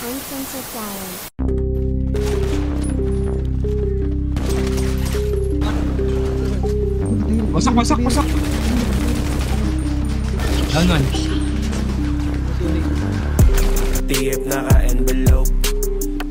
Uncensored talent. Wasak. Down one. TF naka-envelope,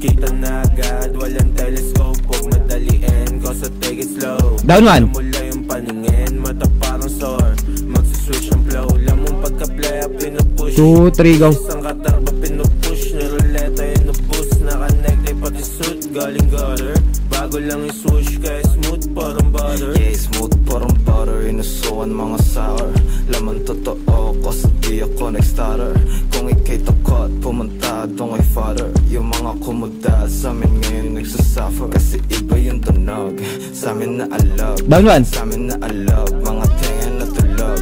kita na agad, walang telescope. Huwag madaliin, cause I take it slow. Down one. Mula yung paningin, mata parang sore. Magsuswitch ang flow, lamang pagka-play up, pinupush. 2, 3, go. Isang katarba pinupush, niruleta yung naboost. Naka-neck ay pati suit, galing gutter. Bago lang yung swoosh, kaya smooth parang butter. Yeah, smooth parang butter, inusuan mga sour. Laman totoo, cause di ako next-starter. Kung ikay takot, pumunta doon kay father. Yung mga kumudad sa amin ngayon nagsasuffer. Kasi iba yung tunog, sa amin na alog. Down one. Sa amin na alog, mga tingin na tulog.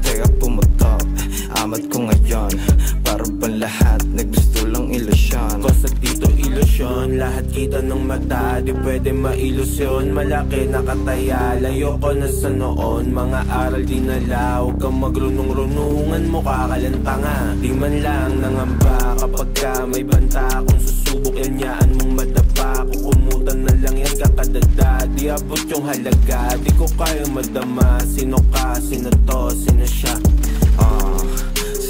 Teka, pumutok, amat ko ngayon. Para bang lahat, naggusto lang ilusyon. Cause dito ilusyon, lahat kita ng mata. Di pwede mailusyon, malaki nakataya. Layo ko na sa noon, mga aral di nala. Huwag kang magrunong-runungan, mukha ka lang tanga. Di man lang nangamba kapag ka may banta. Kung susubok yan, yaan mong madapa. Kukumutan na lang yan kakadagda. Di abot yung halaga, di ko kaya madama. Sino ka, sino to, sino siya?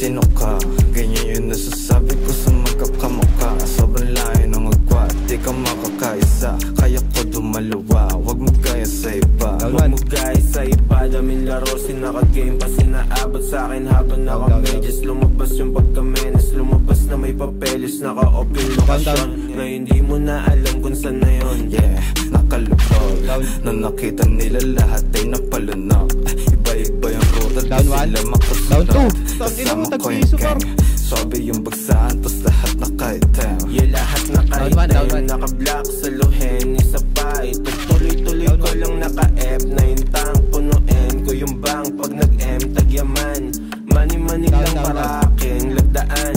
Sino ka? Ganyan yun nasasabi ko sa magkakamukha. Sobrang layo ng agwat, di ka makakaisa. Kaya ko dumaluwa, wag mo gaya sa iba. Huwag mo gaya sa iba, daming laro, sinaka-game pa. Sinaabot sa akin habang naka-medyas. Lumabas yung pagka-menes, lumabas na may papeles. Naka-open lokasyon, ngayon di mo na alam kung saan na yun. Yeah, nakalupog. Nung nakita nila lahat ay napalunok. Iba-iba yung ruta, di sila makasunod. Down two. Kasama ko yung gang, sabi yung bagsaan, tos lahat nakaitem. Yeah, lahat nakaitem, naka-block sa luhen. Isa pa, ito tuloy-tuloy ko lang naka-F. Na yung tank, punuin ko yung bank. Pag nag-M, tagyaman. Mani-mani lang para aking lagdaan.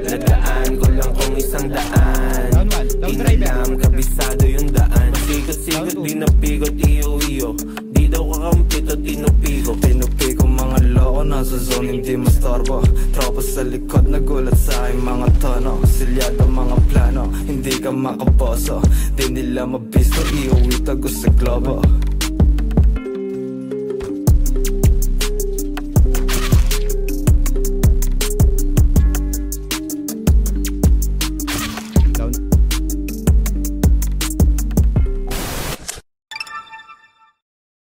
Lagdaan ko lang kung isang daan. Inalam, kabisado yung daan. Sigot-sigot, di napigot, iyo-iyo. Di daw kakampit at tinupigo. Tinupigo mga loko, nasa zone hindi mastorbo. Tropa sa likod, nagulat sa aking mga tono. Silyado mga plano, hindi ka makaboso. Di nila mabisto, iuwi tago sa globo.